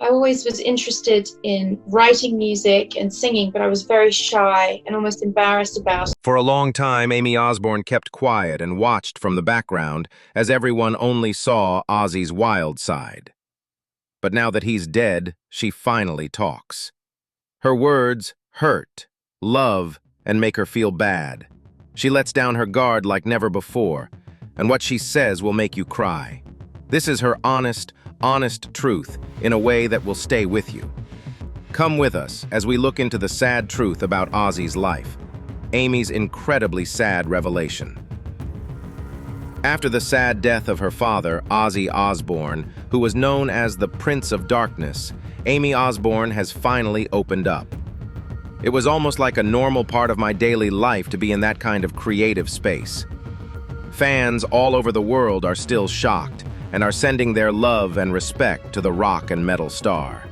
I always was interested in writing music and singing, but I was very shy and almost embarrassed about it. For a long time, Aimee Osbourne kept quiet and watched from the background as everyone only saw Ozzy's wild side. But now that he's dead, she finally talks. Her words hurt, love, and make her feel bad. She lets down her guard like never before, and what she says will make you cry. This is her honest truth in a way that will stay with you. Come with us as we look into the sad truth about Ozzy's life, Aimee's incredibly sad revelation. After the sad death of her father, Ozzy Osbourne, who was known as the Prince of Darkness, Aimee Osbourne has finally opened up. It was almost like a normal part of my daily life to be in that kind of creative space. Fans all over the world are still shocked and are sending their love and respect to the rock and metal star.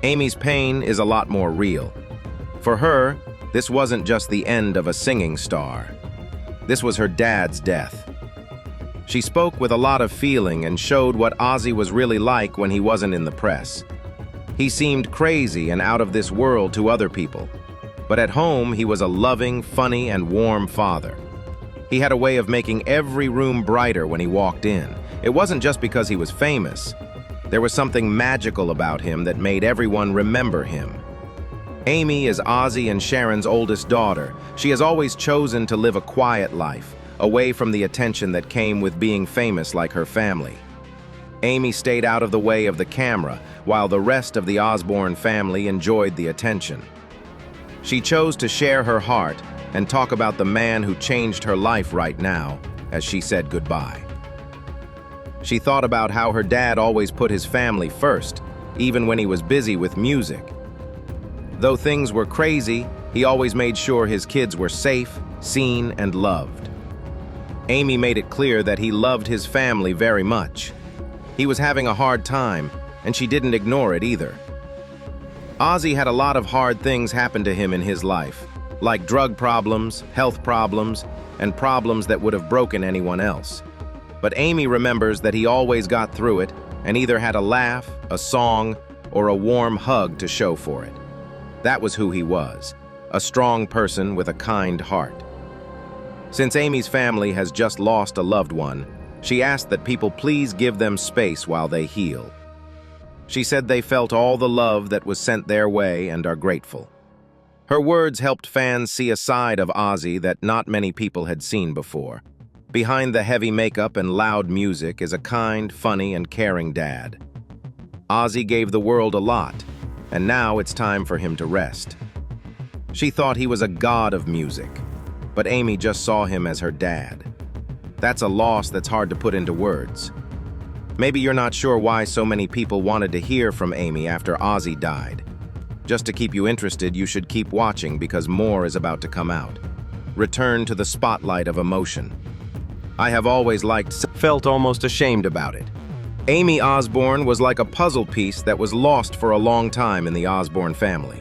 Aimee's pain is a lot more real. For her, this wasn't just the end of a singing star. This was her dad's death. She spoke with a lot of feeling and showed what Ozzy was really like when he wasn't in the press. He seemed crazy and out of this world to other people, but at home he was a loving, funny, and warm father. He had a way of making every room brighter when he walked in. It wasn't just because he was famous. There was something magical about him that made everyone remember him. Aimee is Ozzy and Sharon's oldest daughter. She has always chosen to live a quiet life, away from the attention that came with being famous like her family. Aimee stayed out of the way of the camera, while the rest of the Osbourne family enjoyed the attention. She chose to share her heart and talk about the man who changed her life right now, as she said goodbye. She thought about how her dad always put his family first, even when he was busy with music. Though things were crazy, he always made sure his kids were safe, seen, and loved. Aimee made it clear that he loved his family very much. He was having a hard time, and she didn't ignore it either. Ozzy had a lot of hard things happen to him in his life, like drug problems, health problems, and problems that would have broken anyone else. But Aimee remembers that he always got through it and either had a laugh, a song, or a warm hug to show for it. That was who he was, a strong person with a kind heart. Since Aimee's family has just lost a loved one, she asked that people please give them space while they heal. She said they felt all the love that was sent their way and are grateful. Her words helped fans see a side of Ozzy that not many people had seen before. Behind the heavy makeup and loud music is a kind, funny, and caring dad. Ozzy gave the world a lot, and now it's time for him to rest. She thought he was a god of music, but Aimee just saw him as her dad. That's a loss that's hard to put into words. Maybe you're not sure why so many people wanted to hear from Aimee after Ozzy died. Just to keep you interested, you should keep watching because more is about to come out. Return to the spotlight of emotion. I have always felt almost ashamed about it. Aimee Osbourne was like a puzzle piece that was lost for a long time in the Osbourne family.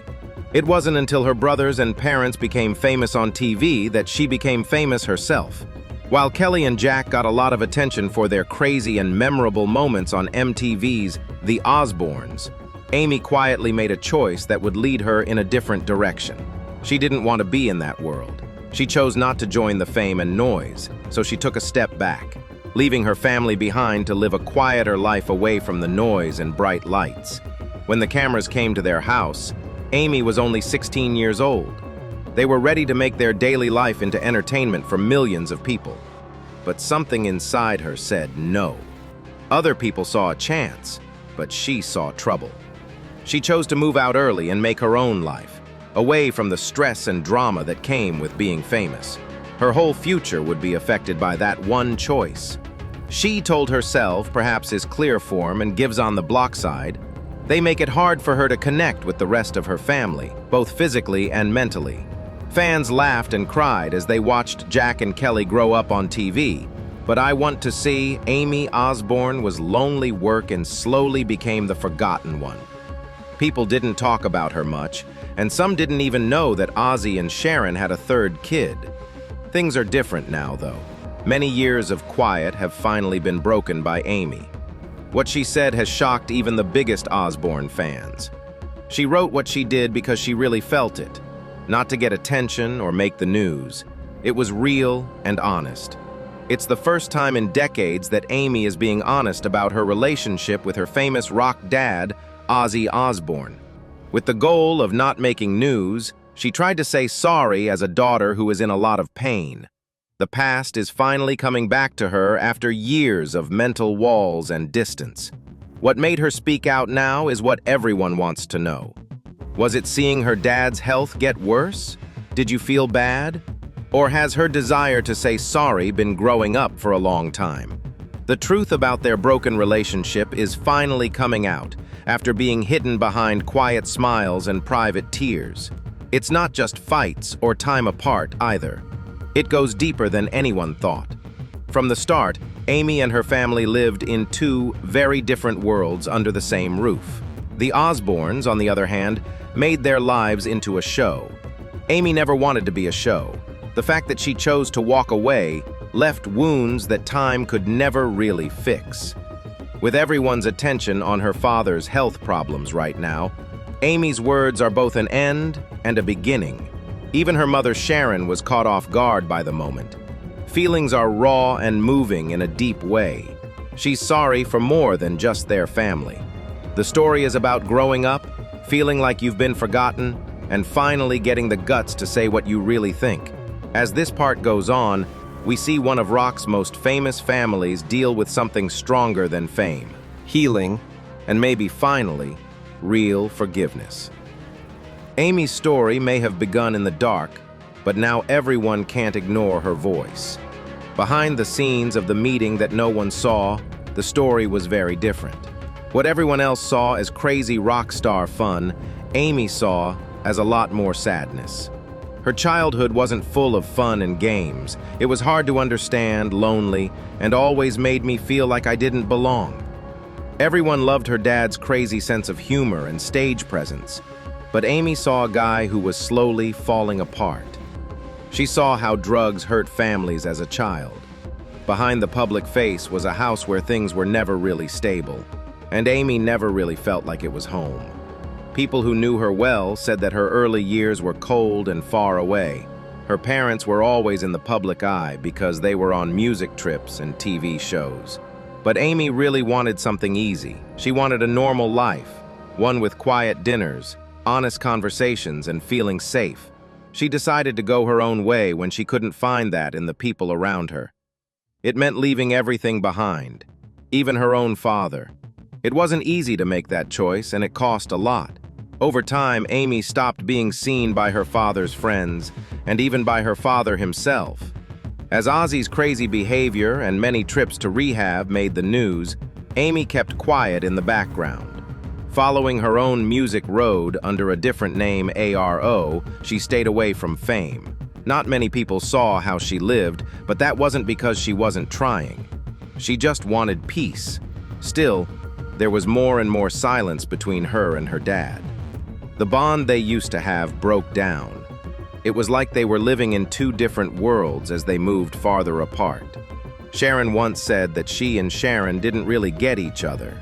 It wasn't until her brothers and parents became famous on TV that she became famous herself. While Kelly and Jack got a lot of attention for their crazy and memorable moments on MTV's The Osbournes, Aimee quietly made a choice that would lead her in a different direction. She didn't want to be in that world. She chose not to join the fame and noise, so she took a step back, leaving her family behind to live a quieter life away from the noise and bright lights. When the cameras came to their house, Aimee was only 16 years old. They were ready to make their daily life into entertainment for millions of people. But something inside her said no. Other people saw a chance, but she saw trouble. She chose to move out early and make her own life, away from the stress and drama that came with being famous. Her whole future would be affected by that one choice. She told herself, perhaps his clear form and gives on the block side, they make it hard for her to connect with the rest of her family, both physically and mentally. Fans laughed and cried as they watched Jack and Kelly grow up on TV, but I want to see Aimee Osbourne was lonely work and slowly became the forgotten one. People didn't talk about her much, and some didn't even know that Ozzy and Sharon had a third kid. Things are different now, though. Many years of quiet have finally been broken by Aimee. What she said has shocked even the biggest Osbourne fans. She wrote what she did because she really felt it, not to get attention or make the news. It was real and honest. It's the first time in decades that Aimee is being honest about her relationship with her famous rock dad, Ozzy Osbourne. With the goal of not making news, she tried to say sorry as a daughter who is in a lot of pain. The past is finally coming back to her after years of mental walls and distance. What made her speak out now is what everyone wants to know. Was it seeing her dad's health get worse? Did you feel bad? Or has her desire to say sorry been growing up for a long time? The truth about their broken relationship is finally coming out after being hidden behind quiet smiles and private tears. It's not just fights or time apart either. It goes deeper than anyone thought. From the start, Aimee and her family lived in two very different worlds under the same roof. The Osbournes, on the other hand, made their lives into a show. Aimee never wanted to be a show. The fact that she chose to walk away left wounds that time could never really fix. With everyone's attention on her father's health problems right now, Aimee's words are both an end and a beginning. Even her mother Sharon was caught off guard by the moment. Feelings are raw and moving in a deep way. She's sorry for more than just their family. The story is about growing up, feeling like you've been forgotten, and finally getting the guts to say what you really think. As this part goes on, we see one of rock's most famous families deal with something stronger than fame, healing, and maybe finally, real forgiveness. Aimee's story may have begun in the dark, but now everyone can't ignore her voice. Behind the scenes of the meeting that no one saw, the story was very different. What everyone else saw as crazy rock star fun, Aimee saw as a lot more sadness. Her childhood wasn't full of fun and games. It was hard to understand, lonely, and always made me feel like I didn't belong. Everyone loved her dad's crazy sense of humor and stage presence, but Aimee saw a guy who was slowly falling apart. She saw how drugs hurt families as a child. Behind the public face was a house where things were never really stable, and Aimee never really felt like it was home. People who knew her well said that her early years were cold and far away. Her parents were always in the public eye because they were on music trips and TV shows. But Aimee really wanted something easy. She wanted a normal life, one with quiet dinners, honest conversations, and feeling safe. She decided to go her own way when she couldn't find that in the people around her. It meant leaving everything behind, even her own father. It wasn't easy to make that choice, and it cost a lot. Over time, Aimee stopped being seen by her father's friends, and even by her father himself. As Ozzy's crazy behavior and many trips to rehab made the news, Aimee kept quiet in the background. Following her own music road under a different name, ARO, she stayed away from fame. Not many people saw how she lived, but that wasn't because she wasn't trying. She just wanted peace. Still, there was more and more silence between her and her dad. The bond they used to have broke down. It was like they were living in two different worlds as they moved farther apart. Sharon once said that she and Sharon didn't really get each other.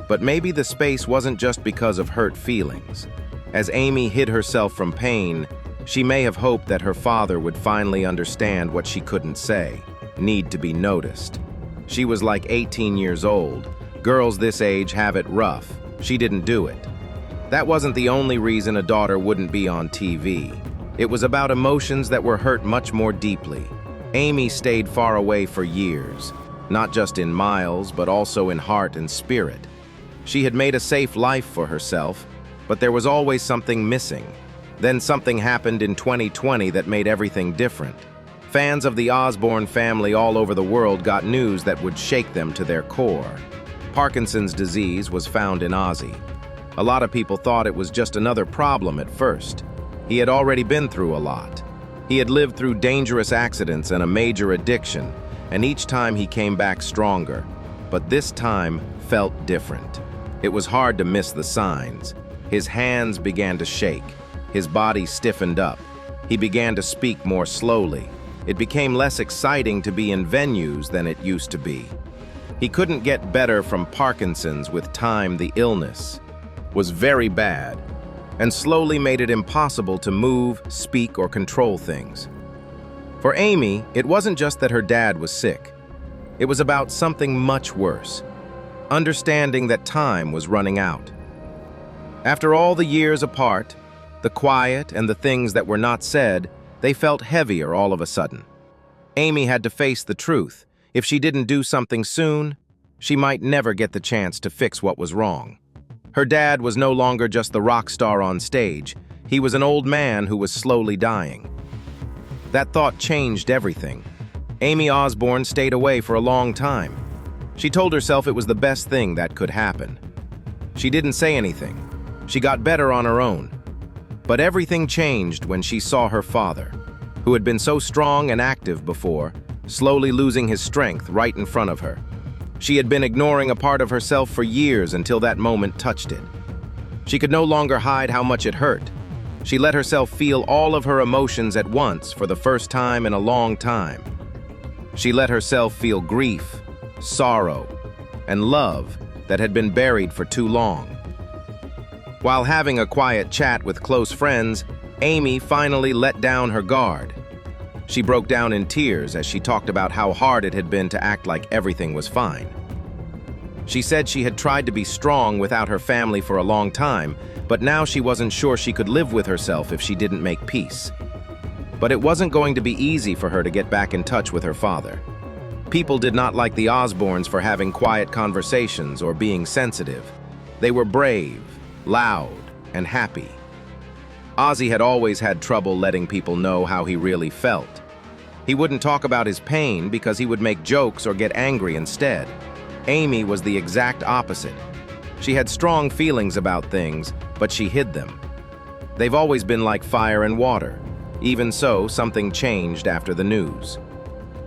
But maybe the space wasn't just because of hurt feelings. As Aimee hid herself from pain, she may have hoped that her father would finally understand what she couldn't say, need to be noticed. She was like 18 years old. Girls this age have it rough. She didn't do it. That wasn't the only reason a daughter wouldn't be on TV. It was about emotions that were hurt much more deeply. Aimee stayed far away for years, not just in miles, but also in heart and spirit. She had made a safe life for herself, but there was always something missing. Then something happened in 2020 that made everything different. Fans of the Osbourne family all over the world got news that would shake them to their core. Parkinson's disease was found in Ozzy. A lot of people thought it was just another problem at first. He had already been through a lot. He had lived through dangerous accidents and a major addiction, and each time he came back stronger. But this time felt different. It was hard to miss the signs. His hands began to shake. His body stiffened up. He began to speak more slowly. It became less exciting to be in venues than it used to be. He couldn't get better from Parkinson's with time. The illness was very bad and slowly made it impossible to move, speak, or control things. For Aimee, it wasn't just that her dad was sick. It was about something much worse, understanding that time was running out. After all the years apart, the quiet and the things that were not said, they felt heavier all of a sudden. Aimee had to face the truth. If she didn't do something soon, she might never get the chance to fix what was wrong. Her dad was no longer just the rock star on stage. He was an old man who was slowly dying. That thought changed everything. Aimee Osbourne stayed away for a long time. She told herself it was the best thing that could happen. She didn't say anything. She got better on her own. But everything changed when she saw her father, who had been so strong and active before, slowly losing his strength right in front of her. She had been ignoring a part of herself for years until that moment touched it. She could no longer hide how much it hurt. She let herself feel all of her emotions at once for the first time in a long time. She let herself feel grief, sorrow, and love that had been buried for too long. While having a quiet chat with close friends, Aimee finally let down her guard. She broke down in tears as she talked about how hard it had been to act like everything was fine. She said she had tried to be strong without her family for a long time, but now she wasn't sure she could live with herself if she didn't make peace. But it wasn't going to be easy for her to get back in touch with her father. People did not like the Osbournes for having quiet conversations or being sensitive. They were brave, loud, and happy. Ozzy had always had trouble letting people know how he really felt. He wouldn't talk about his pain because he would make jokes or get angry instead. Aimee was the exact opposite. She had strong feelings about things, but she hid them. They've always been like fire and water. Even so, something changed after the news.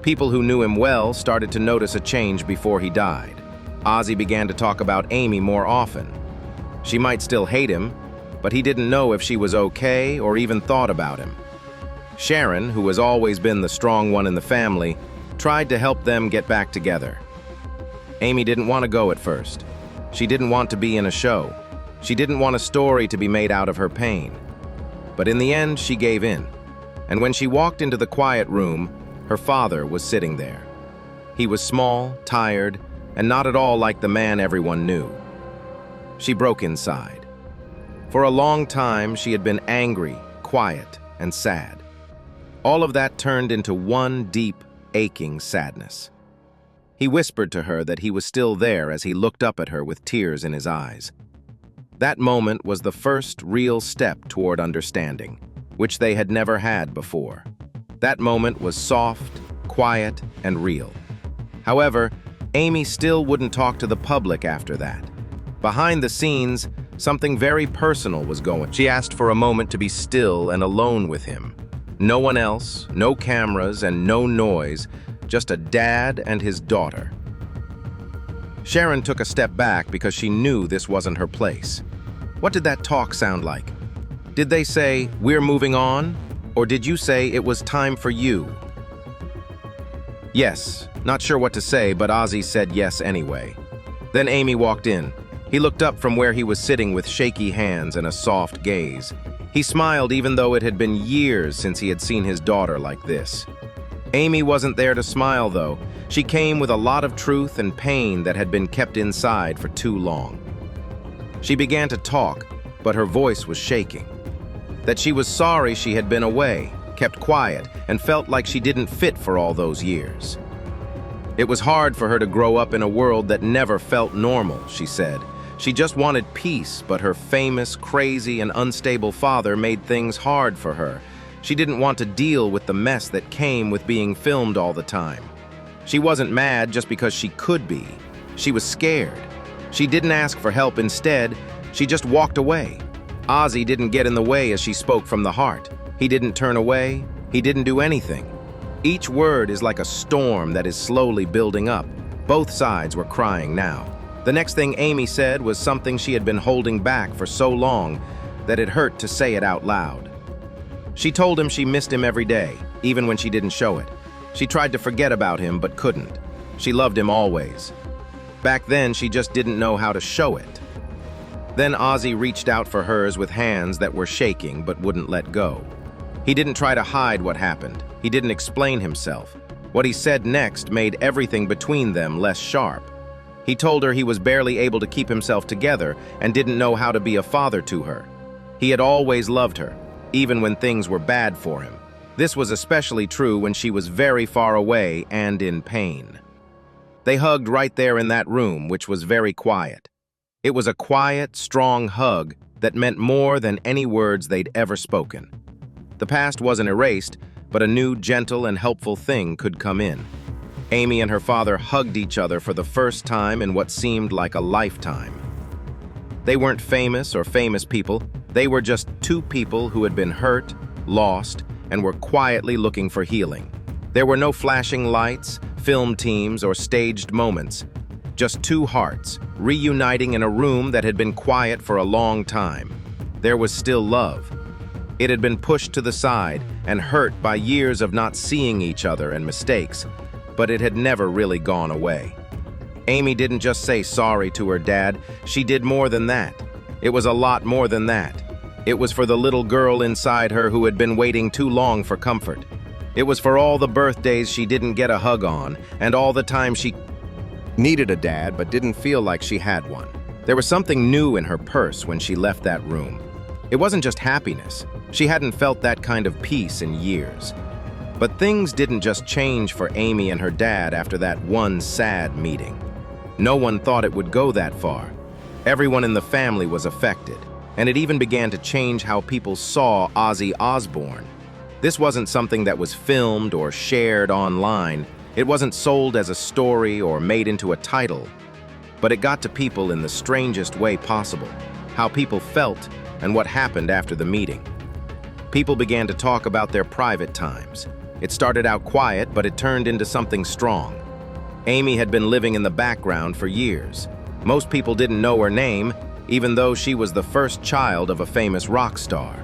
People who knew him well started to notice a change before he died. Ozzy began to talk about Aimee more often. She might still hate him, but he didn't know if she was okay or even thought about him. Sharon, who has always been the strong one in the family, tried to help them get back together. Aimee didn't want to go at first. She didn't want to be in a show. She didn't want a story to be made out of her pain. But in the end, she gave in. And when she walked into the quiet room, her father was sitting there. He was small, tired, and not at all like the man everyone knew. She broke inside. For a long time, she had been angry, quiet, and sad. All of that turned into one deep, aching sadness. He whispered to her that he was still there as he looked up at her with tears in his eyes. That moment was the first real step toward understanding, which they had never had before. That moment was soft, quiet, and real. However, Aimee still wouldn't talk to the public after that. Behind the scenes, something very personal was going. She asked for a moment to be still and alone with him. No one else, no cameras, and no noise, just a dad and his daughter. Sharon took a step back because she knew this wasn't her place. What did that talk sound like? Did they say, "We're moving on"? Or did you say it was time for you? Yes, not sure what to say, but Ozzy said yes anyway. Then Aimee walked in. He looked up from where he was sitting with shaky hands and a soft gaze. He smiled even though it had been years since he had seen his daughter like this. Aimee wasn't there to smile, though. She came with a lot of truth and pain that had been kept inside for too long. She began to talk, but her voice was shaking. That she was sorry she had been away, kept quiet, and felt like she didn't fit for all those years. It was hard for her to grow up in a world that never felt normal, she said. She just wanted peace, but her famous, crazy, and unstable father made things hard for her. She didn't want to deal with the mess that came with being filmed all the time. She wasn't mad just because she could be. She was scared. She didn't ask for help instead. She just walked away. Ozzy didn't get in the way as she spoke from the heart. He didn't turn away. He didn't do anything. Each word is like a storm that is slowly building up. Both sides were crying now. The next thing Aimee said was something she had been holding back for so long that it hurt to say it out loud. She told him she missed him every day, even when she didn't show it. She tried to forget about him, but couldn't. She loved him always. Back then, she just didn't know how to show it. Then Ozzy reached out for hers with hands that were shaking but wouldn't let go. He didn't try to hide what happened. He didn't explain himself. What he said next made everything between them less sharp. He told her he was barely able to keep himself together and didn't know how to be a father to her. He had always loved her, even when things were bad for him. This was especially true when she was very far away and in pain. They hugged right there in that room, which was very quiet. It was a quiet, strong hug that meant more than any words they'd ever spoken. The past wasn't erased, but a new, gentle, and helpful thing could come in. Aimee and her father hugged each other for the first time in what seemed like a lifetime. They weren't famous or famous people. They were just two people who had been hurt, lost, and were quietly looking for healing. There were no flashing lights, film teams, or staged moments. Just two hearts, reuniting in a room that had been quiet for a long time. There was still love. It had been pushed to the side and hurt by years of not seeing each other and mistakes, but it had never really gone away. Aimee didn't just say sorry to her dad, she did more than that. It was a lot more than that. It was for the little girl inside her who had been waiting too long for comfort. It was for all the birthdays she didn't get a hug on, and all the time she needed a dad but didn't feel like she had one. There was something new in her purse when she left that room. It wasn't just happiness. She hadn't felt that kind of peace in years. But things didn't just change for Aimee and her dad after that one sad meeting. No one thought it would go that far. Everyone in the family was affected, and it even began to change how people saw Ozzy Osbourne. This wasn't something that was filmed or shared online. It wasn't sold as a story or made into a title. But it got to people in the strangest way possible, how people felt and what happened after the meeting. People began to talk about their private times. It started out quiet, but it turned into something strong. Aimee had been living in the background for years. Most people didn't know her name, even though she was the first child of a famous rock star.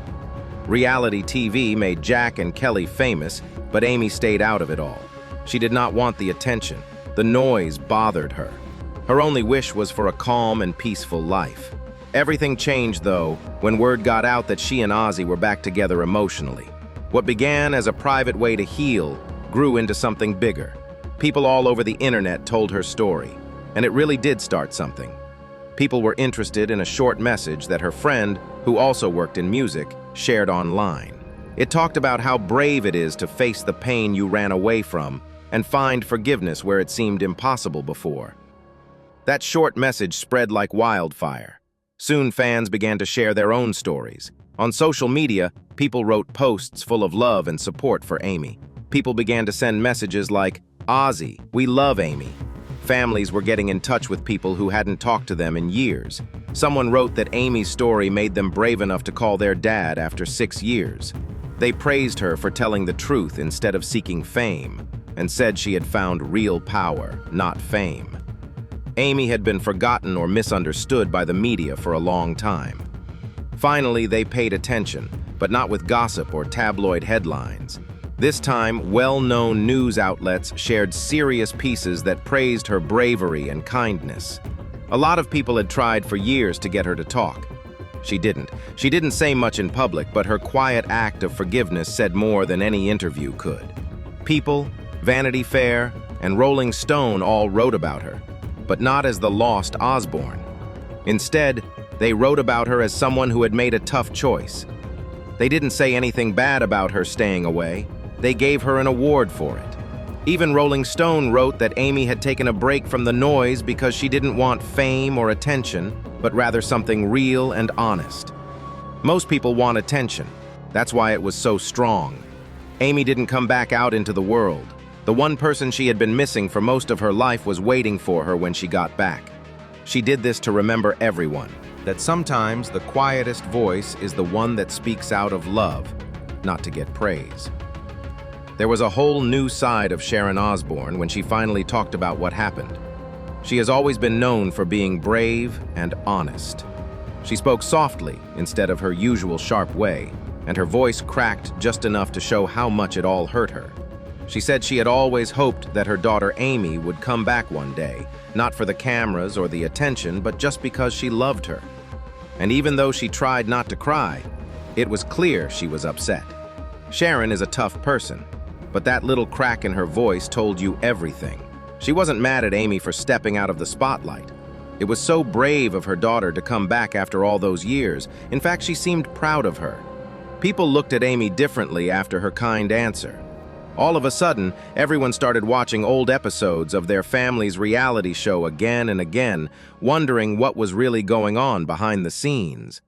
Reality TV made Jack and Kelly famous, but Aimee stayed out of it all. She did not want the attention. The noise bothered her. Her only wish was for a calm and peaceful life. Everything changed, though, when word got out that she and Ozzy were back together emotionally. What began as a private way to heal grew into something bigger. People all over the internet told her story, and it really did start something. People were interested in a short message that her friend, who also worked in music, shared online. It talked about how brave it is to face the pain you ran away from and find forgiveness where it seemed impossible before. That short message spread like wildfire. Soon fans began to share their own stories. On social media, people wrote posts full of love and support for Aimee. People began to send messages like, "Ozzy, we love Aimee." Families were getting in touch with people who hadn't talked to them in years. Someone wrote that Aimee's story made them brave enough to call their dad after 6 years. They praised her for telling the truth instead of seeking fame, and said she had found real power, not fame. Aimee had been forgotten or misunderstood by the media for a long time. Finally, they paid attention, but not with gossip or tabloid headlines. This time, well-known news outlets shared serious pieces that praised her bravery and kindness. A lot of people had tried for years to get her to talk. She didn't. She didn't say much in public, but her quiet act of forgiveness said more than any interview could. People, Vanity Fair, and Rolling Stone all wrote about her, but not as the lost Osbourne. Instead, they wrote about her as someone who had made a tough choice. They didn't say anything bad about her staying away. They gave her an award for it. Even Rolling Stone wrote that Aimee had taken a break from the noise because she didn't want fame or attention, but rather something real and honest. Most people want attention. That's why it was so strong. Aimee didn't come back out into the world. The one person she had been missing for most of her life was waiting for her when she got back. She did this to remember everyone, that sometimes the quietest voice is the one that speaks out of love, not to get praise. There was a whole new side of Sharon Osbourne when she finally talked about what happened. She has always been known for being brave and honest. She spoke softly instead of her usual sharp way, and her voice cracked just enough to show how much it all hurt her. She said she had always hoped that her daughter Aimee would come back one day, not for the cameras or the attention, but just because she loved her. And even though she tried not to cry, it was clear she was upset. Sharon is a tough person, but that little crack in her voice told you everything. She wasn't mad at Aimee for stepping out of the spotlight. It was so brave of her daughter to come back after all those years. In fact, she seemed proud of her. People looked at Aimee differently after her kind answer. All of a sudden, everyone started watching old episodes of their family's reality show again and again, wondering what was really going on behind the scenes.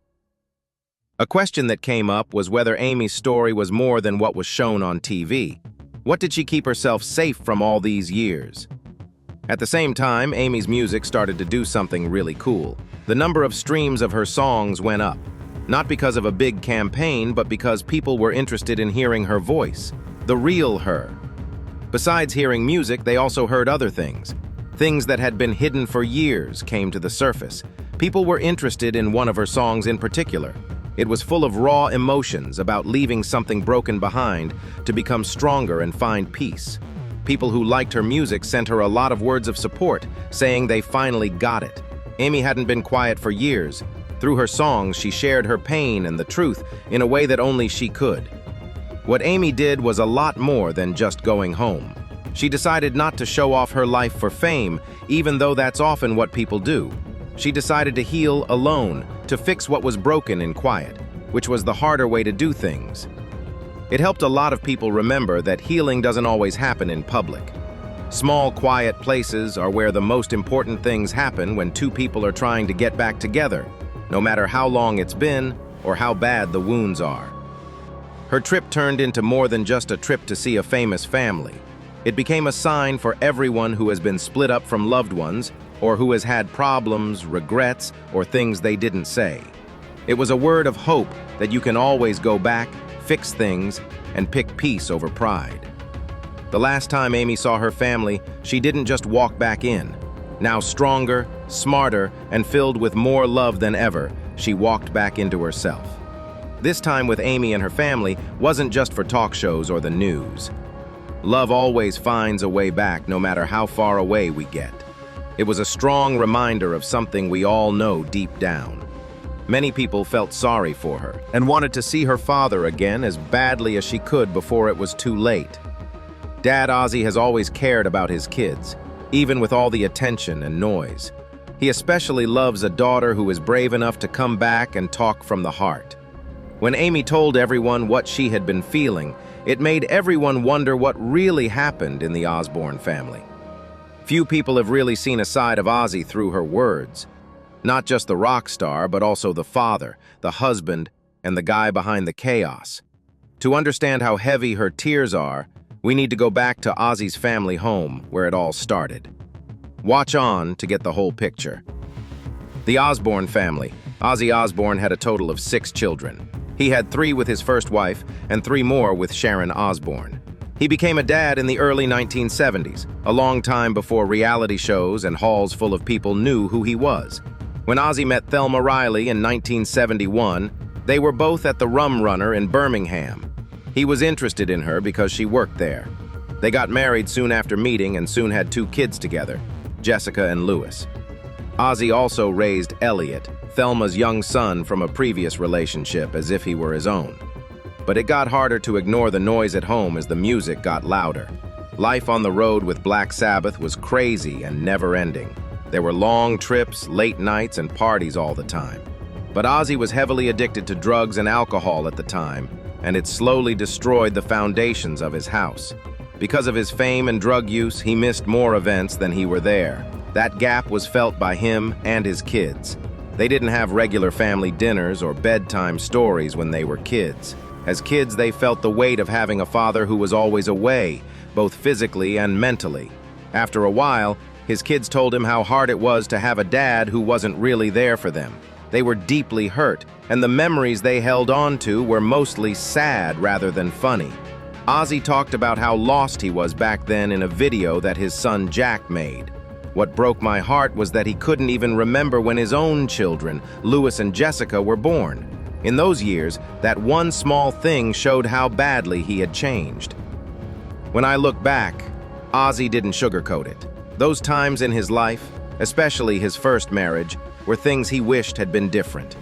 A question that came up was whether Aimee's story was more than what was shown on TV. What did she keep herself safe from all these years? At the same time, Aimee's music started to do something really cool. The number of streams of her songs went up, not because of a big campaign, but because people were interested in hearing her voice. The real her. Besides hearing music, they also heard other things. Things that had been hidden for years came to the surface. People were interested in one of her songs in particular. It was full of raw emotions about leaving something broken behind to become stronger and find peace. People who liked her music sent her a lot of words of support, saying they finally got it. Aimee hadn't been quiet for years. Through her songs, she shared her pain and the truth in a way that only she could. What Aimee did was a lot more than just going home. She decided not to show off her life for fame, even though that's often what people do. She decided to heal alone, to fix what was broken in quiet, which was the harder way to do things. It helped a lot of people remember that healing doesn't always happen in public. Small, quiet places are where the most important things happen when two people are trying to get back together, no matter how long it's been or how bad the wounds are. Her trip turned into more than just a trip to see a famous family. It became a sign for everyone who has been split up from loved ones or who has had problems, regrets, or things they didn't say. It was a word of hope that you can always go back, fix things, and pick peace over pride. The last time Aimee saw her family, she didn't just walk back in. Now stronger, smarter, and filled with more love than ever, she walked back into herself. This time with Aimee and her family wasn't just for talk shows or the news. Love always finds a way back, no matter how far away we get. It was a strong reminder of something we all know deep down. Many people felt sorry for her and wanted to see her father again as badly as she could before it was too late. Dad Ozzy has always cared about his kids, even with all the attention and noise. He especially loves a daughter who is brave enough to come back and talk from the heart. When Aimee told everyone what she had been feeling, it made everyone wonder what really happened in the Osbourne family. Few people have really seen a side of Ozzy through her words. Not just the rock star, but also the father, the husband, and the guy behind the chaos. To understand how heavy her tears are, we need to go back to Ozzy's family home, where it all started. Watch on to get the whole picture. The Osbourne family. Ozzy Osbourne had a total of 6 children. He had 3 with his first wife and 3 more with Sharon Osbourne. He became a dad in the early 1970s, a long time before reality shows and halls full of people knew who he was. When Ozzy met Thelma Riley in 1971, they were both at the Rum Runner in Birmingham. He was interested in her because she worked there. They got married soon after meeting and soon had 2 kids together, Jessica and Lewis. Ozzy also raised Elliot, Thelma's young son from a previous relationship, as if he were his own. But it got harder to ignore the noise at home as the music got louder. Life on the road with Black Sabbath was crazy and never-ending. There were long trips, late nights, and parties all the time. But Ozzy was heavily addicted to drugs and alcohol at the time, and it slowly destroyed the foundations of his house. Because of his fame and drug use, he missed more events than he were there. That gap was felt by him and his kids. They didn't have regular family dinners or bedtime stories when they were kids. As kids, they felt the weight of having a father who was always away, both physically and mentally. After a while, his kids told him how hard it was to have a dad who wasn't really there for them. They were deeply hurt, and the memories they held on to were mostly sad rather than funny. Ozzy talked about how lost he was back then in a video that his son Jack made. What broke my heart was that he couldn't even remember when his own children, Lewis and Jessica, were born. In those years, that one small thing showed how badly he had changed. When I look back, Ozzy didn't sugarcoat it. Those times in his life, especially his first marriage, were things he wished had been different.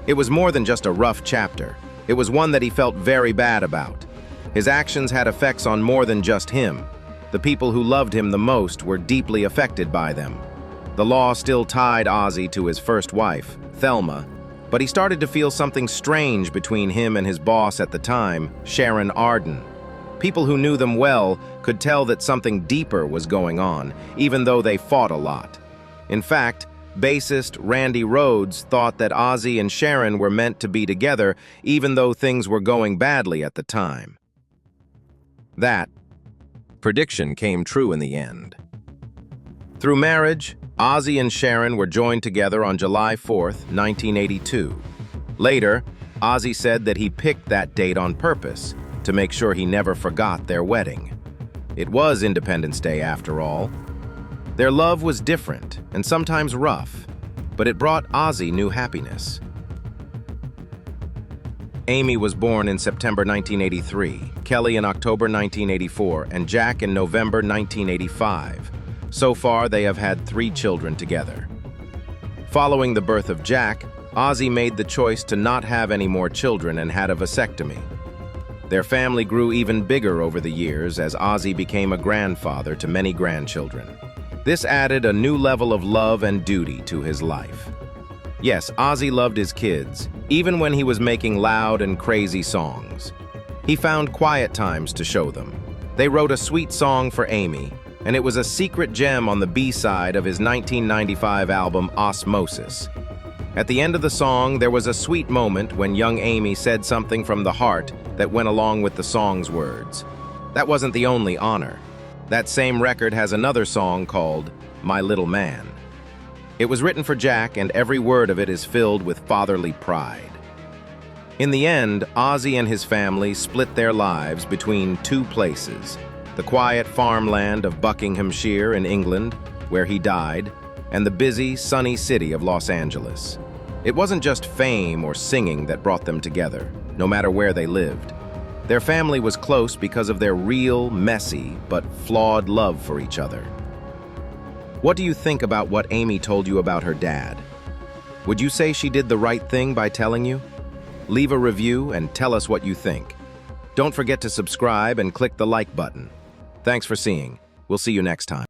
It was more than just a rough chapter. It was one that he felt very bad about. His actions had effects on more than just him. The people who loved him the most were deeply affected by them. The law still tied Ozzy to his first wife, Thelma, but he started to feel something strange between him and his boss at the time, Sharon Arden. People who knew them well could tell that something deeper was going on, even though they fought a lot. In fact, bassist Randy Rhoads thought that Ozzy and Sharon were meant to be together, even though things were going badly at the time. That prediction came true in the end. Through marriage, Ozzy and Sharon were joined together on July 4th, 1982. Later, Ozzy said that he picked that date on purpose to make sure he never forgot their wedding. It was Independence Day after all. Their love was different and sometimes rough, but it brought Ozzy new happiness. Aimee was born in September 1983, Kelly in October 1984, and Jack in November 1985. So far, they have had 3 children together. Following the birth of Jack, Ozzy made the choice to not have any more children and had a vasectomy. Their family grew even bigger over the years as Ozzy became a grandfather to many grandchildren. This added a new level of love and duty to his life. Yes, Ozzy loved his kids, even when he was making loud and crazy songs. He found quiet times to show them. They wrote a sweet song for Aimee, and it was a secret gem on the B-side of his 1995 album Osmosis. At the end of the song, there was a sweet moment when young Aimee said something from the heart that went along with the song's words. That wasn't the only honor. That same record has another song called My Little Man. It was written for Jack, and every word of it is filled with fatherly pride. In the end, Ozzy and his family split their lives between 2 places: the quiet farmland of Buckinghamshire in England, where he died, and the busy, sunny city of Los Angeles. It wasn't just fame or singing that brought them together, no matter where they lived. Their family was close because of their real, messy, but flawed love for each other. What do you think about what Aimee told you about her dad? Would you say she did the right thing by telling you? Leave a review and tell us what you think. Don't forget to subscribe and click the like button. Thanks for seeing. We'll see you next time.